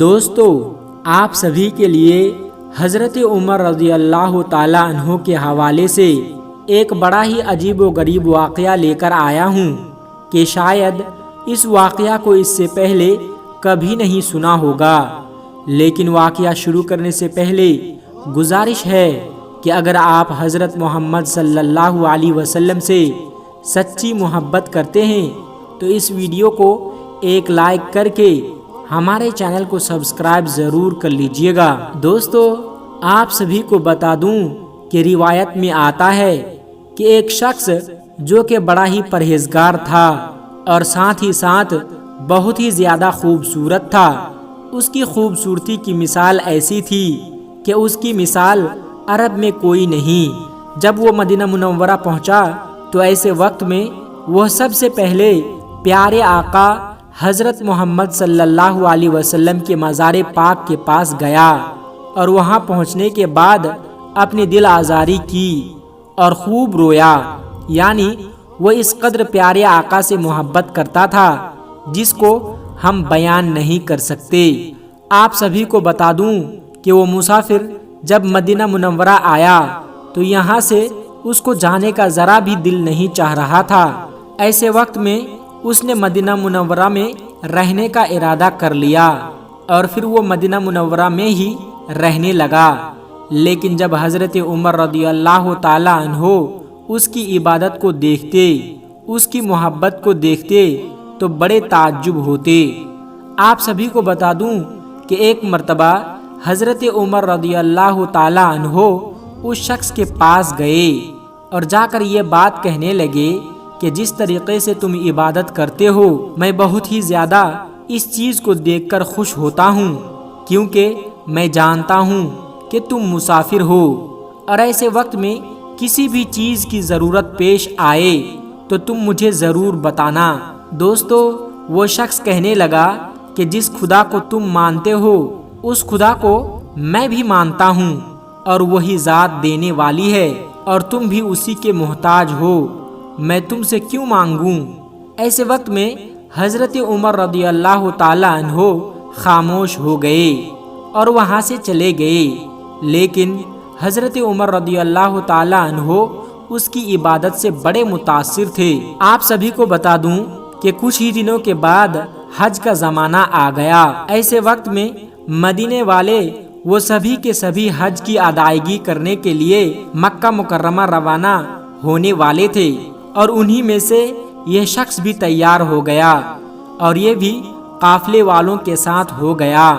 دوستو، آپ سبھی کے لیے حضرت عمر رضی اللہ تعالی عنہ کے حوالے سے ایک بڑا ہی عجیب و غریب واقعہ لے کر آیا ہوں کہ شاید اس واقعہ کو اس سے پہلے کبھی نہیں سنا ہوگا۔ لیکن واقعہ شروع کرنے سے پہلے گزارش ہے کہ اگر آپ حضرت محمد صلی اللہ علیہ وسلم سے سچی محبت کرتے ہیں تو اس ویڈیو کو ایک لائک کر کے ہمارے چینل کو سبسکرائب ضرور کر لیجئے گا۔ دوستو، آپ سبھی کو بتا دوں کہ روایت میں آتا ہے کہ ایک شخص جو کہ بڑا ہی پرہیزگار تھا اور ساتھ ہی ساتھ بہت ہی زیادہ خوبصورت تھا، اس کی خوبصورتی کی مثال ایسی تھی کہ اس کی مثال عرب میں کوئی نہیں۔ جب وہ مدینہ منورہ پہنچا تو ایسے وقت میں وہ سب سے پہلے پیارے آقا حضرت محمد صلی اللہ علیہ وسلم کے مزار پاک کے پاس گیا اور وہاں پہنچنے کے بعد اپنی دل آزاری کی اور خوب رویا۔ یعنی وہ اس قدر پیارے آقا سے محبت کرتا تھا جس کو ہم بیان نہیں کر سکتے۔ آپ سبھی کو بتا دوں کہ وہ مسافر جب مدینہ منورہ آیا تو یہاں سے اس کو جانے کا ذرا بھی دل نہیں چاہ رہا تھا۔ ایسے وقت میں اس نے مدینہ منورہ میں رہنے کا ارادہ کر لیا اور پھر وہ مدینہ منورہ میں ہی رہنے لگا۔ لیکن جب حضرت عمر رضی اللہ تعالی عنہ اس کی عبادت کو دیکھتے، اس کی محبت کو دیکھتے تو بڑے تعجب ہوتے۔ آپ سبھی کو بتا دوں کہ ایک مرتبہ حضرت عمر رضی اللہ تعالی عنہ اس شخص کے پاس گئے اور جا کر یہ بات کہنے لگے کہ جس طریقے سے تم عبادت کرتے ہو میں بہت ہی زیادہ اس چیز کو دیکھ کر خوش ہوتا ہوں، کیونکہ میں جانتا ہوں کہ تم مسافر ہو اور ایسے وقت میں کسی بھی چیز کی ضرورت پیش آئے تو تم مجھے ضرور بتانا۔ دوستو، وہ شخص کہنے لگا کہ جس خدا کو تم مانتے ہو اس خدا کو میں بھی مانتا ہوں اور وہی ذات دینے والی ہے اور تم بھی اسی کے محتاج ہو، میں تم سے کیوں مانگوں؟ ایسے وقت میں حضرت عمر رضی اللہ تعالی عنہ خاموش ہو گئے اور وہاں سے چلے گئے۔ لیکن حضرت عمر رضی اللہ تعالی عنہ اس کی عبادت سے بڑے متاثر تھے۔ آپ سبھی کو بتا دوں کہ کچھ ہی دنوں کے بعد حج کا زمانہ آ گیا۔ ایسے وقت میں مدینے والے وہ سبھی کے سبھی حج کی ادائیگی کرنے کے لیے مکہ مکرمہ روانہ ہونے والے تھے اور انہی میں سے یہ شخص بھی تیار ہو گیا اور یہ بھی قافلے والوں کے ساتھ ہو گیا۔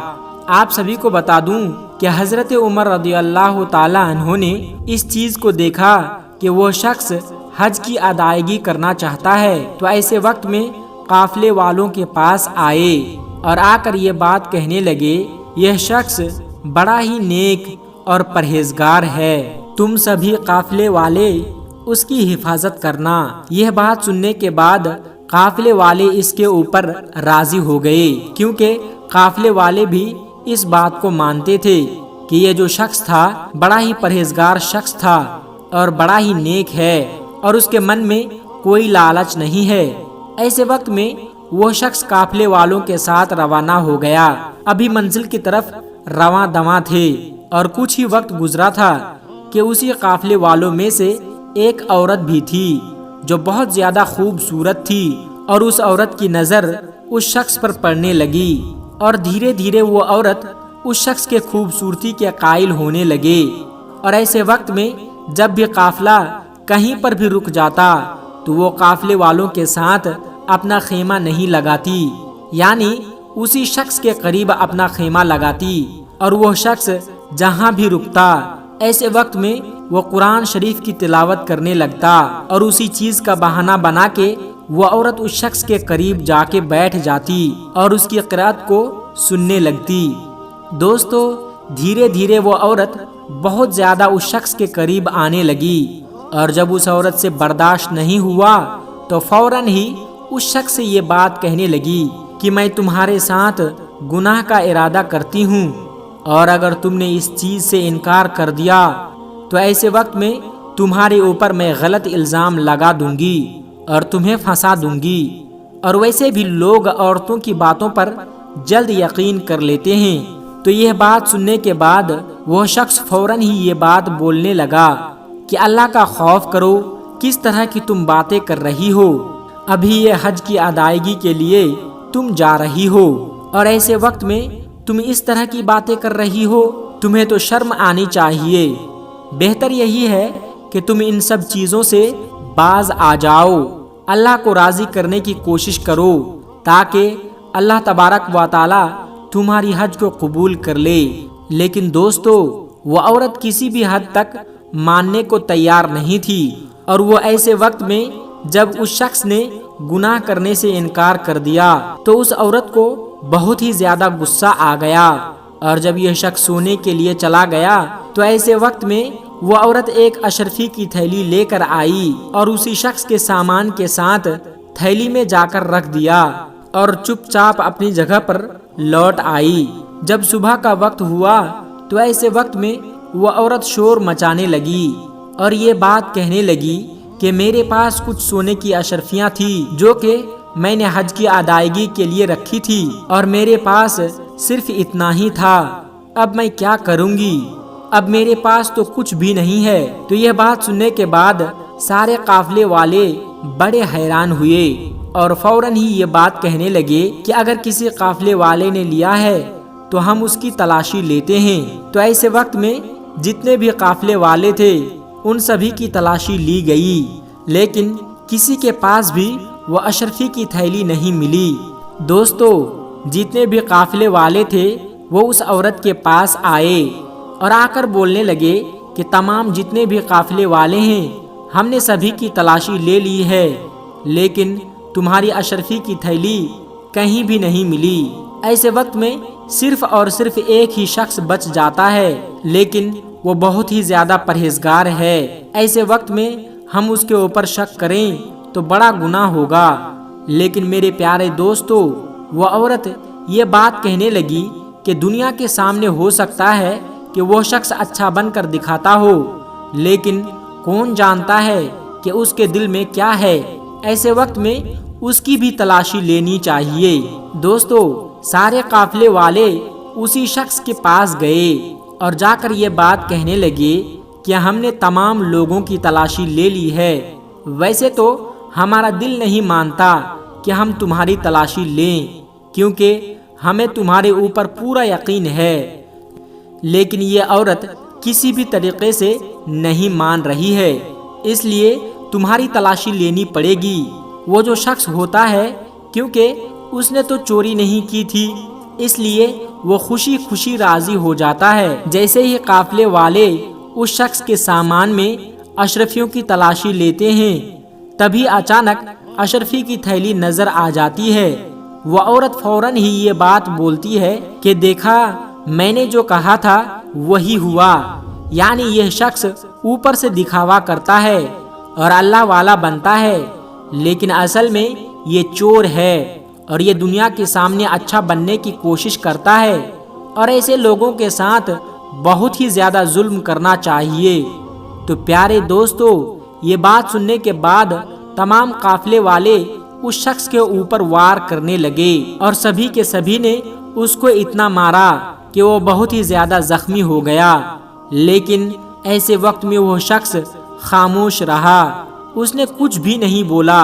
آپ سبھی کو بتا دوں کہ حضرت عمر رضی اللہ تعالی عنہ نے اس چیز کو دیکھا کہ وہ شخص حج کی ادائیگی کرنا چاہتا ہے تو ایسے وقت میں قافلے والوں کے پاس آئے اور آ کر یہ بات کہنے لگے، یہ شخص بڑا ہی نیک اور پرہیزگار ہے، تم سبھی قافلے والے اس کی حفاظت کرنا۔ یہ بات سننے کے بعد قافلے والے اس کے اوپر راضی ہو گئے، کیونکہ قافلے والے بھی اس بات کو مانتے تھے کہ یہ جو شخص تھا بڑا ہی پرہیزگار شخص تھا اور بڑا ہی نیک ہے اور اس کے من میں کوئی لالچ نہیں ہے۔ ایسے وقت میں وہ شخص قافلے والوں کے ساتھ روانہ ہو گیا۔ ابھی منزل کی طرف رواں دواں تھے اور کچھ ہی وقت گزرا تھا کہ اسی قافلے والوں میں سے ایک عورت بھی تھی جو بہت زیادہ خوبصورت تھی اور اس عورت کی نظر اس شخص پر پڑنے لگی اور دھیرے دھیرے وہ عورت اس شخص کے خوبصورتی کے قائل ہونے لگے۔ اور ایسے وقت میں جب بھی قافلہ کہیں پر بھی رک جاتا تو وہ قافلے والوں کے ساتھ اپنا خیمہ نہیں لگاتی، یعنی اسی شخص کے قریب اپنا خیمہ لگاتی اور وہ شخص جہاں بھی رکتا ایسے وقت میں وہ قرآن شریف کی تلاوت کرنے لگتا اور اسی چیز کا بہانہ بنا کے وہ عورت اس شخص کے قریب جا کے بیٹھ جاتی اور اس کی قرأت کو سننے لگتی۔ دوستو، دھیرے دھیرے وہ عورت بہت زیادہ اس شخص کے قریب آنے لگی اور جب اس عورت سے برداشت نہیں ہوا تو فوراً ہی اس شخص سے یہ بات کہنے لگی کہ میں تمہارے ساتھ گناہ کا ارادہ کرتی ہوں اور اگر تم نے اس چیز سے انکار کر دیا تو ایسے وقت میں تمہارے اوپر میں غلط الزام لگا دوں گی اور تمہیں پھنسا دوں گی، اور ویسے بھی لوگ عورتوں کی باتوں پر جلد یقین کر لیتے ہیں۔ تو یہ بات سننے کے بعد وہ شخص فوراً ہی یہ بات بولنے لگا کہ اللہ کا خوف کرو، کس طرح کی تم باتیں کر رہی ہو؟ ابھی یہ حج کی ادائیگی کے لیے تم جا رہی ہو اور ایسے وقت میں تم اس طرح کی باتیں کر رہی ہو؟ تمہیں تو شرم آنی چاہیے۔ بہتر یہی ہے کہ تم ان سب چیزوں سے باز آ جاؤ، اللہ کو راضی کرنے کی کوشش کرو تاکہ اللہ تبارک و تعالی تمہاری حج کو قبول کر لے۔ لیکن دوستو، وہ عورت کسی بھی حد تک ماننے کو تیار نہیں تھی، اور وہ ایسے وقت میں جب اس شخص نے گناہ کرنے سے انکار کر دیا تو اس عورت کو بہت ہی زیادہ غصہ آ گیا، اور جب یہ شخص سونے کے لیے چلا گیا تو ایسے وقت میں وہ عورت ایک اشرفی کی تھیلی لے کر آئی اور اسی شخص کے سامان کے ساتھ تھیلی میں جا کر رکھ دیا اور چپ چاپ اپنی جگہ پر لوٹ آئی۔ جب صبح کا وقت ہوا تو ایسے وقت میں وہ عورت شور مچانے لگی اور یہ بات کہنے لگی کہ میرے پاس کچھ سونے کی اشرفیاں تھیں جو کہ میں نے حج کی ادائیگی کے لیے رکھی تھی، اور میرے پاس صرف اتنا ہی تھا، اب میں کیا کروں گی؟ اب میرے پاس تو کچھ بھی نہیں ہے۔ تو یہ بات سننے کے بعد سارے قافلے والے بڑے حیران ہوئے اور فوراً ہی یہ بات کہنے لگے کہ اگر کسی قافلے والے نے لیا ہے تو ہم اس کی تلاشی لیتے ہیں۔ تو ایسے وقت میں جتنے بھی قافلے والے تھے ان سبھی کی تلاشی لی گئی، لیکن کسی کے پاس بھی وہ اشرفی کی تھیلی نہیں ملی۔ دوستو، جتنے بھی قافلے والے تھے وہ اس عورت کے پاس آئے اور آ کر بولنے لگے کہ تمام جتنے بھی قافلے والے ہیں ہم نے سبھی کی تلاشی لے لی ہے، لیکن تمہاری اشرفی کی تھیلی کہیں بھی نہیں ملی۔ ایسے وقت میں صرف اور صرف ایک ہی شخص بچ جاتا ہے، لیکن وہ بہت ہی زیادہ پرہیزگار ہے۔ ایسے وقت میں ہم اس کے اوپر شک کریں تو بڑا گناہ ہوگا۔ لیکن میرے پیارے دوستو، وہ عورت یہ بات کہنے لگی کہ دنیا کے سامنے ہو سکتا ہے کہ وہ شخص اچھا بن کر دکھاتا ہو، لیکن کون جانتا ہے کہ اس کے دل میں کیا ہے؟ ایسے وقت میں اس کی بھی تلاشی لینی چاہیے۔ دوستو، سارے قافلے والے اسی شخص کے پاس گئے اور جا کر یہ بات کہنے لگے کہ ہم نے تمام لوگوں کی تلاشی لے لی ہے، ویسے تو ہمارا دل نہیں مانتا کہ ہم تمہاری تلاشی لیں، کیونکہ ہمیں تمہارے اوپر پورا یقین ہے، لیکن یہ عورت کسی بھی طریقے سے نہیں مان رہی ہے، اس لیے تمہاری تلاشی لینی پڑے گی۔ وہ جو شخص ہوتا ہے، کیونکہ اس نے تو چوری نہیں کی تھی، اس لیے وہ خوشی خوشی راضی ہو جاتا ہے۔ جیسے ہی قافلے والے اس شخص کے سامان میں اشرفیوں کی تلاشی لیتے ہیں، تبھی اچانک اشرفی کی تھیلی نظر آ جاتی ہے۔ وہ عورت فوراً ہی یہ بات بولتی ہے کہ دیکھا، میں نے جو کہا تھا وہی ہوا، یعنی یہ شخص اوپر سے دکھاوا کرتا ہے اور اللہ والا بنتا ہے، لیکن اصل میں یہ چور ہے اور یہ دنیا کے سامنے اچھا بننے کی کوشش کرتا ہے، اور ایسے لوگوں کے ساتھ بہت ہی زیادہ ظلم کرنا چاہیے۔ تو پیارے دوستو، یہ بات سننے کے بعد تمام قافلے والے اس شخص کے اوپر وار کرنے لگے اور سبھی کے سبھی نے اس کو اتنا مارا کہ وہ بہت ہی زیادہ زخمی ہو گیا، لیکن ایسے وقت میں وہ شخص خاموش رہا، اس نے کچھ بھی نہیں بولا۔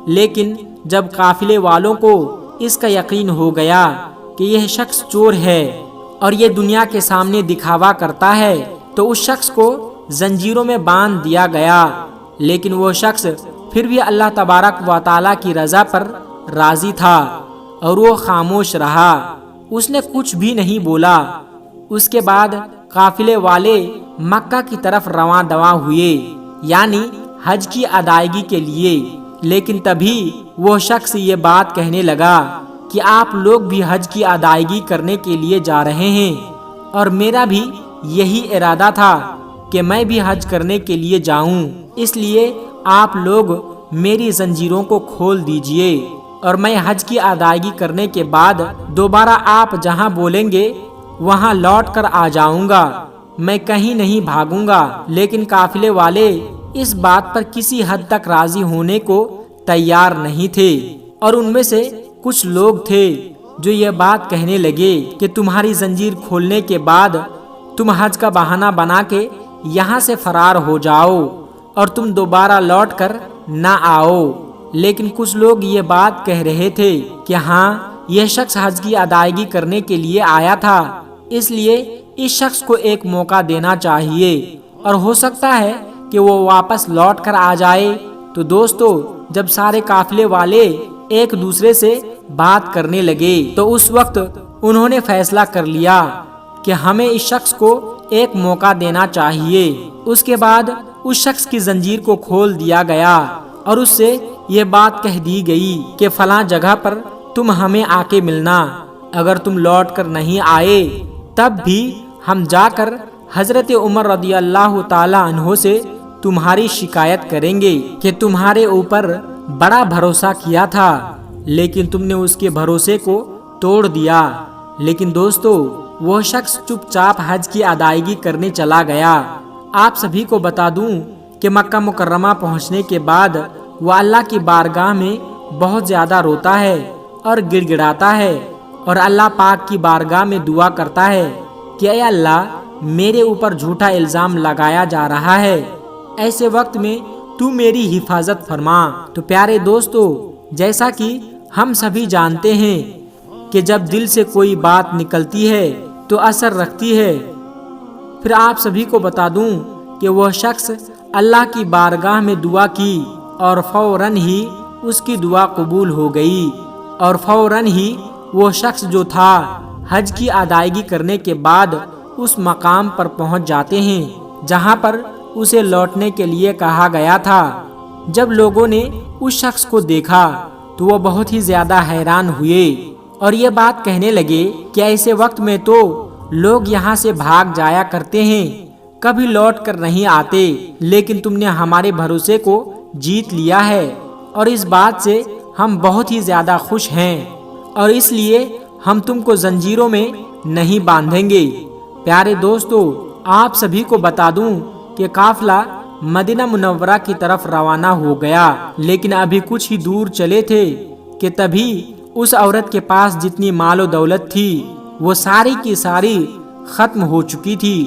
لیکن جب قافلے والوں کو اس کا یقین ہو گیا کہ یہ شخص چور ہے اور یہ دنیا کے سامنے دکھاوا کرتا ہے، تو اس شخص کو زنجیروں میں باندھ دیا گیا، لیکن وہ شخص پھر بھی اللہ تبارک و تعالیٰ کی رضا پر راضی تھا اور وہ خاموش رہا، اس نے کچھ بھی نہیں بولا۔ اس کے بعد قافلے والے مکہ کی طرف رواں دواں ہوئے، یعنی حج کی ادائیگی کے لیے۔ لیکن تبھی وہ شخص یہ بات کہنے لگا کہ آپ لوگ بھی حج کی ادائیگی کرنے کے لیے جا رہے ہیں، اور میرا بھی یہی ارادہ تھا کہ میں بھی حج کرنے کے لیے جاؤں، اس لیے آپ لوگ میری زنجیروں کو کھول دیجئے اور میں حج کی ادائیگی کرنے کے بعد دوبارہ آپ جہاں بولیں گے وہاں لوٹ کر آ جاؤں گا، میں کہیں نہیں بھاگوں گا۔ لیکن قافلے والے اس بات پر کسی حد تک راضی ہونے کو تیار نہیں تھے، اور ان میں سے کچھ لوگ تھے جو یہ بات کہنے لگے کہ تمہاری زنجیر کھولنے کے بعد تم حج کا بہانہ بنا کے یہاں سے فرار ہو جاؤ اور تم دوبارہ لوٹ کر نہ آؤ۔ لیکن کچھ لوگ یہ بات کہہ رہے تھے کہ ہاں، یہ شخص حج کی ادائیگی کرنے کے لیے آیا تھا، اس لیے اس شخص کو ایک موقع دینا چاہیے اور ہو سکتا ہے کہ وہ واپس لوٹ کر آ جائے۔ تو دوستو، جب سارے قافلے والے ایک دوسرے سے بات کرنے لگے تو اس وقت انہوں نے فیصلہ کر لیا کہ ہمیں اس شخص کو ایک موقع دینا چاہیے۔ اس کے بعد اس شخص کی زنجیر کو کھول دیا گیا اور اس سے یہ بات کہہ دی گئی کہ فلاں جگہ پر تم ہمیں آ کے ملنا، اگر تم لوٹ کر نہیں آئے تب بھی ہم جا کر حضرت عمر رضی اللہ تعالی عنہ سے تمہاری شکایت کریں گے کہ تمہارے اوپر بڑا بھروسہ کیا تھا لیکن تم نے اس کے بھروسے کو توڑ دیا۔ لیکن دوستو، وہ شخص چپ چاپ حج کی ادائیگی کرنے چلا گیا۔ آپ سبھی کو بتا دوں کہ مکہ مکرمہ پہنچنے کے بعد وہ اللہ کی بارگاہ میں بہت زیادہ روتا ہے اور گڑ گڑاتا ہے اور اللہ پاک کی بارگاہ میں دعا کرتا ہے کہ اے اللہ، میرے اوپر جھوٹا الزام لگایا جا رہا ہے، ایسے وقت میں تو میری حفاظت فرما۔ تو پیارے دوستو، جیسا کہ ہم سبھی جانتے ہیں کہ جب دل سے کوئی بات نکلتی ہے تو اثر رکھتی ہے۔ پھر آپ سبھی کو بتا دوں کہ وہ شخص اللہ کی بارگاہ میں دعا کی اور فوراً ہی اس کی دعا قبول ہو گئی، اور فوراً ہی وہ شخص جو تھا حج کی ادائیگی کرنے کے بعد اس مقام پر پہنچ جاتے ہیں جہاں پر اسے لوٹنے کے لیے کہا گیا تھا۔ جب لوگوں نے اس شخص کو دیکھا تو وہ بہت ہی زیادہ حیران ہوئے اور یہ بات کہنے لگے کہ ایسے وقت میں تو لوگ یہاں سے بھاگ جایا کرتے ہیں، کبھی لوٹ کر نہیں آتے، لیکن تم نے ہمارے بھروسے کو جیت لیا ہے اور اس بات سے ہم بہت ہی زیادہ خوش ہیں اور اس لیے ہم تم کو زنجیروں میں نہیں باندھیں گے۔ پیارے دوستو، آپ سبھی کو بتا دوں کہ قافلہ مدینہ منورہ کی طرف روانہ ہو گیا، لیکن ابھی کچھ ہی دور چلے تھے کہ تبھی اس عورت کے پاس جتنی مال و دولت تھی وہ ساری کی ساری ختم ہو چکی تھی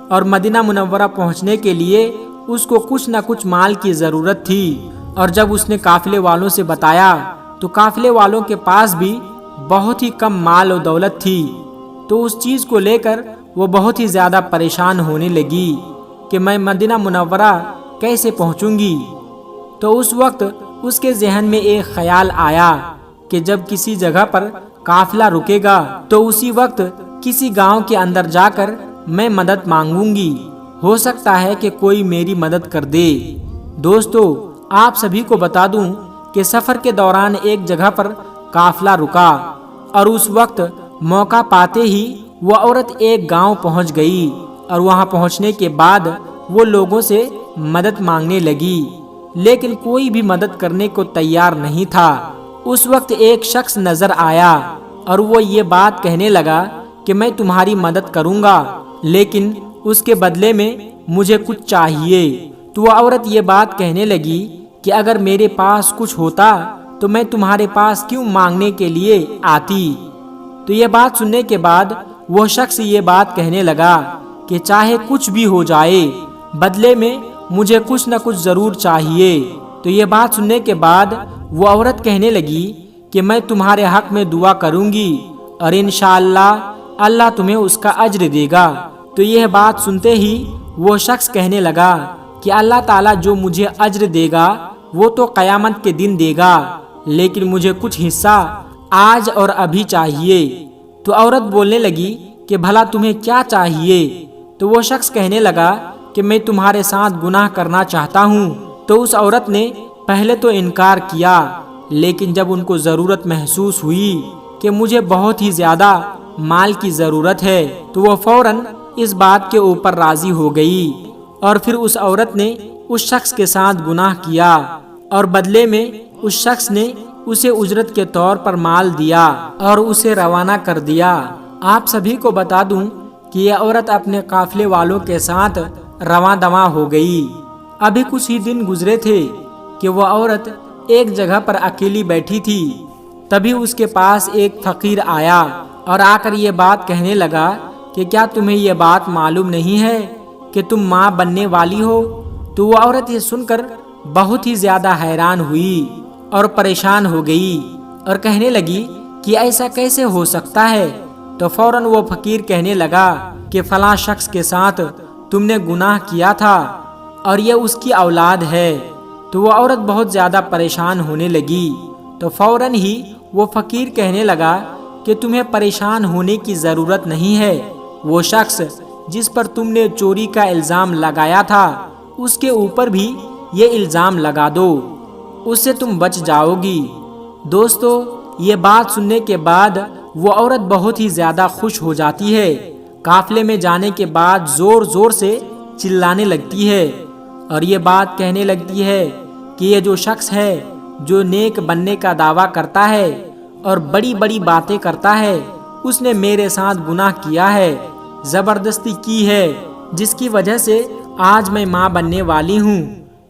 اور مدینہ منورہ پہنچنے کے لیے اس کو کچھ نہ کچھ مال کی ضرورت تھی۔ اور جب اس نے قافلے والوں سے بتایا تو قافلے والوں کے پاس بھی بہت ہی کم مال و دولت تھی، تو اس چیز کو لے کر وہ بہت ہی زیادہ پریشان ہونے لگی کہ میں مدینہ منورہ کیسے پہنچوں گی۔ تو اس وقت اس کے ذہن میں ایک خیال آیا کہ جب کسی جگہ پر قافلہ رکے گا تو اسی وقت کسی گاؤں کے اندر جا کر میں مدد مانگوں گی، ہو سکتا ہے کہ کوئی میری مدد کر دے۔ دوستو، آپ سبھی کو بتا دوں کہ سفر کے دوران ایک جگہ پر قافلہ رکا اور اس وقت موقع پاتے ہی وہ عورت ایک گاؤں پہنچ گئی اور وہاں پہنچنے کے بعد وہ لوگوں سے مدد مانگنے لگی، لیکن کوئی بھی مدد کرنے کو تیار نہیں تھا۔ اس وقت ایک شخص نظر آیا اور وہ یہ بات کہنے لگا کہ میں تمہاری مدد کروں گا، لیکن اس کے بدلے میں مجھے کچھ چاہیے۔ تو وہ عورت یہ بات کہنے لگی کہ اگر میرے پاس کچھ ہوتا تو میں تمہارے پاس کیوں مانگنے کے لیے آتی۔ تو یہ بات سننے کے بعد وہ شخص یہ بات کہنے لگا کہ چاہے کچھ بھی ہو جائے، بدلے میں مجھے کچھ نہ کچھ ضرور چاہیے۔ تو یہ بات سننے کے بعد وہ عورت کہنے لگی کہ میں تمہارے حق میں دعا کروں گی اور انشاءاللہ اللہ تمہیں اس کا اجر دے گا۔ تو یہ بات سنتے ہی وہ شخص کہنے لگا کہ اللہ تعالیٰ جو مجھے اجر دے گا وہ تو قیامت کے دن دے گا، لیکن مجھے کچھ حصہ آج اور ابھی چاہیے۔ تو عورت بولنے لگی کہ بھلا تمہیں کیا چاہیے؟ تو وہ شخص کہنے لگا کہ میں تمہارے ساتھ گناہ کرنا چاہتا ہوں۔ تو اس عورت نے پہلے تو انکار کیا، لیکن جب ان کو ضرورت محسوس ہوئی کہ مجھے بہت ہی زیادہ مال کی ضرورت ہے تو وہ فوراً اس بات کے اوپر راضی ہو گئی اور پھر اس عورت نے اس شخص کے ساتھ گناہ کیا اور بدلے میں اس شخص نے اسے اجرت کے طور پر مال دیا اور اسے روانہ کر دیا۔ آپ سبھی کو بتا دوں کہ یہ عورت اپنے قافلے والوں کے ساتھ رواں دواں ہو گئی۔ ابھی کچھ ہی دن گزرے تھے کہ وہ عورت ایک جگہ پر اکیلی بیٹھی تھی، تبھی اس کے پاس ایک فقیر آیا اور آ کر یہ بات کہنے لگا کہ کیا تمہیں یہ بات معلوم نہیں ہے کہ تم ماں بننے والی ہو؟ تو وہ عورت یہ سن کر بہت ہی زیادہ حیران ہوئی اور پریشان ہو گئی اور کہنے لگی کہ ایسا کیسے ہو سکتا ہے؟ تو فوراً وہ فقیر کہنے لگا کہ فلاں شخص کے ساتھ تم نے گناہ کیا تھا اور یہ اس کی اولاد ہے۔ تو وہ عورت بہت زیادہ پریشان ہونے لگی۔ تو فوراً ہی وہ فقیر کہنے لگا کہ تمہیں پریشان ہونے کی ضرورت نہیں ہے، وہ شخص جس پر تم نے چوری کا الزام لگایا تھا اس کے اوپر بھی یہ الزام لگا دو، اس سے تم بچ جاؤ گی۔ دوستو، یہ بات سننے کے بعد وہ عورت بہت ہی زیادہ خوش ہو جاتی ہے۔ قافلے میں جانے کے بعد زور زور سے چلانے لگتی ہے اور یہ بات کہنے لگتی ہے کہ یہ جو شخص ہے جو نیک بننے کا دعویٰ کرتا ہے اور بڑی بڑی باتیں کرتا ہے، اس نے میرے ساتھ گناہ کیا ہے، زبردستی کی ہے، جس کی وجہ سے آج میں ماں بننے والی ہوں۔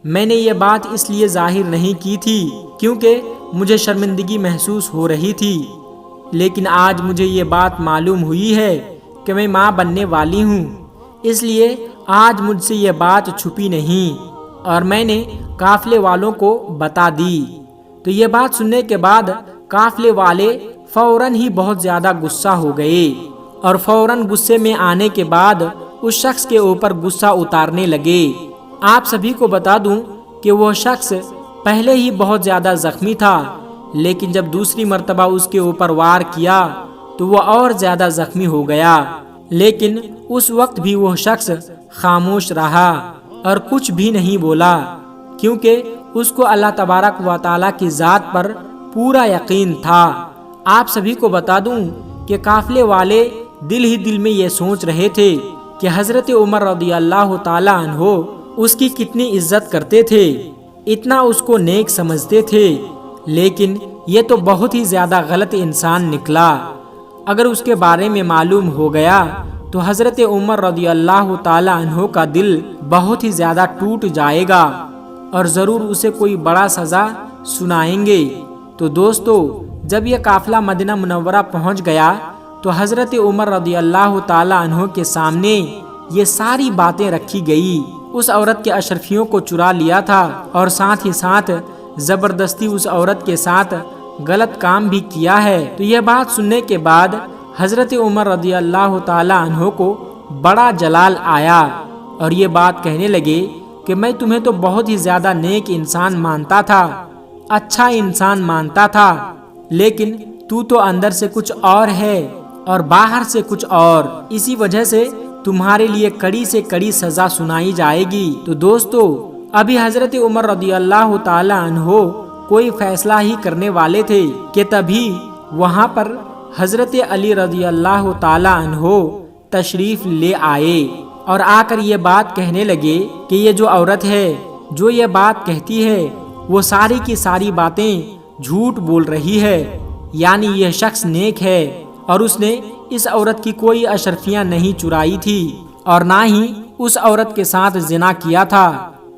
میں نے یہ بات اس لیے ظاہر نہیں کی تھی کیونکہ مجھے شرمندگی محسوس ہو رہی تھی، لیکن آج مجھے یہ بات معلوم ہوئی ہے کہ میں ماں بننے والی ہوں، اس لیے آج مجھ سے یہ بات چھپی نہیں اور میں نے قافلے والوں کو بتا دی۔ تو یہ بات سننے کے بعد قافلے والے فوراً ہی بہت زیادہ غصہ ہو گئے اور فوراً غصے میں آنے کے بعد اس شخص کے اوپر غصہ اتارنے لگے۔ آپ سبھی کو بتا دوں کہ وہ شخص پہلے ہی بہت زیادہ زخمی تھا، لیکن جب دوسری مرتبہ اس کے اوپر وار کیا تو وہ اور زیادہ زخمی ہو گیا، لیکن اس وقت بھی وہ شخص خاموش رہا اور کچھ بھی نہیں بولا، کیونکہ اس کو اللہ تبارک و تعالیٰ کی ذات پر پورا یقین تھا۔ آپ سبھی کو بتا دوں کہ قافلے والے دل ہی دل میں یہ سوچ رہے تھے کہ حضرت عمر رضی اللہ تعالیٰ عنہ اس کی کتنی عزت کرتے تھے، اتنا اس کو نیک سمجھتے تھے، لیکن یہ تو بہت ہی زیادہ غلط انسان نکلا۔ اگر اس کے بارے میں معلوم ہو گیا تو حضرت عمر رضی اللہ تعالیٰ عنہ کا دل بہت ہی زیادہ ٹوٹ جائے گا اور ضرور اسے کوئی بڑا سزا سنائیں گے۔ تو دوستو، جب یہ قافلہ مدینہ منورہ پہنچ گیا تو حضرت عمر رضی اللہ تعالیٰ عنہ کے سامنے یہ ساری باتیں رکھی گئی۔ اس عورت کے اشرفیوں کو چرا لیا تھا اور ساتھ ہی ساتھ زبردستی اس عورت کے ساتھ غلط کام بھی کیا ہے۔ تو یہ بات سننے کے بعد حضرت عمر رضی اللہ تعالیٰ عنہ کو بڑا جلال آیا اور یہ بات کہنے لگے کہ میں تمہیں تو بہت ہی زیادہ نیک انسان مانتا تھا، اچھا انسان مانتا تھا، لیکن تو اندر سے کچھ اور ہے اور باہر سے کچھ اور، اسی وجہ سے تمہارے لیے کڑی سے کڑی سزا سنائی جائے گی۔ تو دوستو، ابھی حضرت عمر رضی اللہ تعالیٰ عنہ کوئی فیصلہ ہی کرنے والے تھے کہ تبھی وہاں پر حضرت علی رضی اللہ تعالیٰ عنہ تشریف لے آئے اور آ کر یہ بات کہنے لگے کہ یہ جو عورت ہے جو یہ بات کہتی ہے وہ ساری کی ساری باتیں جھوٹ بول رہی ہے، یعنی یہ شخص نیک ہے اور اس نے اس عورت کی کوئی اشرفیاں نہیں چرائی تھی اور نہ ہی اس عورت کے ساتھ زنا کیا تھا۔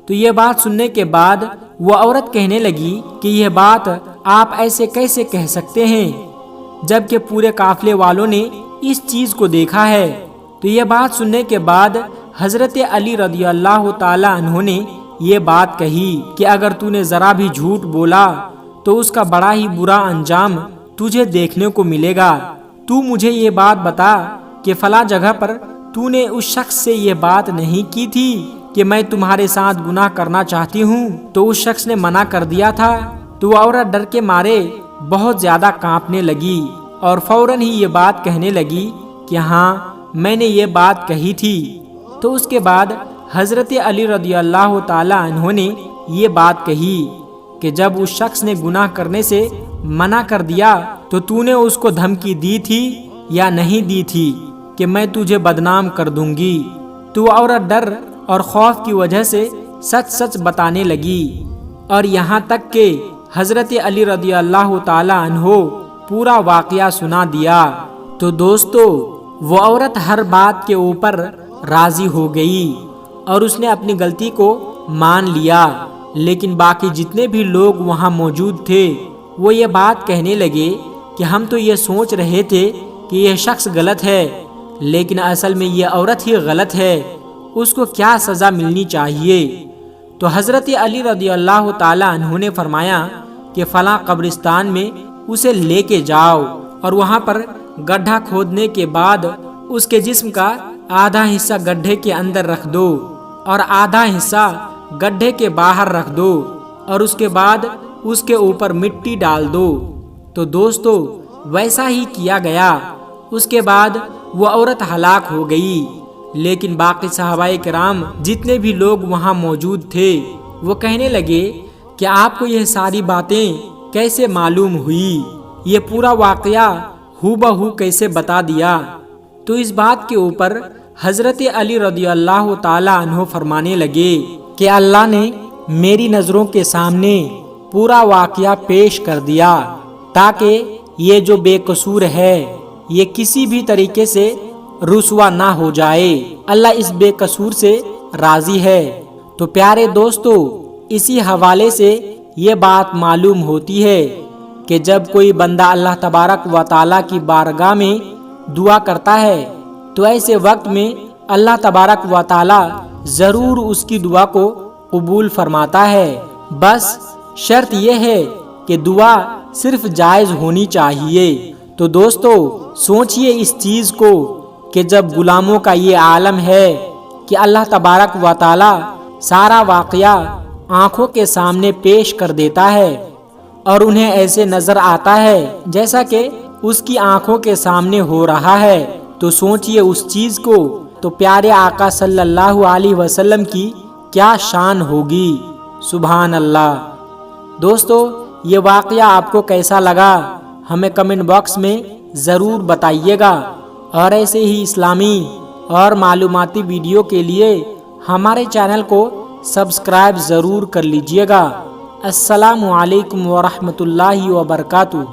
تو یہ بات سننے کے بعد وہ عورت کہنے لگی کہ یہ بات آپ ایسے کیسے کہہ سکتے ہیں جبکہ پورے قافلے والوں نے اس چیز کو دیکھا ہے۔ تو یہ بات سننے کے بعد حضرت علی رضی اللہ تعالیٰ عنہ نے یہ بات کہی کہ اگر تو نے ذرا بھی جھوٹ بولا تو اس کا بڑا ہی برا انجام تجھے دیکھنے کو ملے گا۔ تو مجھے یہ بات بتا کہ فلاں جگہ پر تو نے اس شخص سے یہ بات نہیں کی تھی کہ میں تمہارے ساتھ گناہ کرنا چاہتی ہوں؟ تو اس شخص نے منع کر دیا تھا۔ تو وہ عورت ڈر کے مارے بہت زیادہ کانپنے لگی اور فوراً ہی یہ بات کہنے لگی کہ ہاں، میں نے یہ بات کہی تھی۔ تو اس کے بعد حضرت علی رضی اللہ تعالیٰ عنہ نے یہ بات کہی کہ جب اس شخص نے گناہ کرنے سے منع کر دیا تو نے اس کو دھمکی دی تھی یا نہیں دی تھی کہ میں تجھے بدنام کر دوں گی؟ تو وہ عورت ڈر اور خوف کی وجہ سے سچ سچ بتانے لگی اور یہاں تک کہ حضرت علی رضی اللہ تعالیٰ عنہ پورا واقعہ سنا دیا۔ تو دوستو، وہ عورت ہر بات کے اوپر راضی ہو گئی اور اس نے اپنی غلطی کو مان لیا، لیکن باقی جتنے بھی لوگ وہاں موجود تھے وہ یہ بات کہنے لگے کہ ہم تو یہ سوچ رہے تھے کہ یہ شخص غلط ہے، لیکن اصل میں یہ عورت ہی غلط ہے، اس کو کیا سزا ملنی چاہیے؟ تو حضرت علی رضی اللہ تعالی عنہ نے فرمایا کہ فلاں قبرستان میں اسے لے کے جاؤ اور وہاں پر گڈھا کھودنے کے بعد اس کے جسم کا آدھا حصہ گڈھے کے اندر رکھ دو اور آدھا حصہ گڈھے کے باہر رکھ دو اور اس کے بعد اس کے اوپر مٹی ڈال دو۔ تو دوستو ویسا ہی کیا گیا۔ اس کے بعد وہ عورت ہلاک ہو گئی، لیکن باقی صحابہ کرام جتنے بھی لوگ وہاں موجود تھے وہ کہنے لگے کہ آپ کو یہ ساری باتیں کیسے معلوم ہوئی؟ یہ پورا واقعہ ہو بہو کیسے بتا دیا؟ تو اس بات کے اوپر حضرت علی رضی اللہ تعالی عنہ فرمانے لگے کہ اللہ نے میری نظروں کے سامنے پورا واقعہ پیش کر دیا تاکہ یہ جو بے قصور ہے یہ کسی بھی طریقے سے رسوا نہ ہو جائے۔ اللہ اس بے قصور سے راضی ہے۔ تو پیارے دوستو، اسی حوالے سے یہ بات معلوم ہوتی ہے کہ جب کوئی بندہ اللہ تبارک و تعالیٰ کی بارگاہ میں دعا کرتا ہے تو ایسے وقت میں اللہ تبارک و تعالیٰ ضرور اس کی دعا کو قبول فرماتا ہے۔ بس شرط یہ ہے کہ دعا صرف جائز ہونی چاہیے۔ تو دوستو سوچئے اس چیز کو کہ جب غلاموں کا یہ عالم ہے کہ اللہ تبارک و تعالیٰ سارا واقعہ آنکھوں کے سامنے پیش کر دیتا ہے اور انہیں ایسے نظر آتا ہے جیسا کہ اس کی آنکھوں کے سامنے ہو رہا ہے، تو سوچئے اس چیز کو، تو پیارے آقا صلی اللہ علیہ وسلم کی کیا شان ہوگی۔ سبحان اللہ۔ دوستو یہ واقعہ آپ کو کیسا لگا ہمیں کمنٹ باکس میں ضرور بتائیے گا، اور ایسے ہی اسلامی اور معلوماتی ویڈیو کے لیے ہمارے چینل کو سبسکرائب ضرور کر لیجئے گا۔ السلام علیکم ورحمۃ اللہ وبرکاتہ۔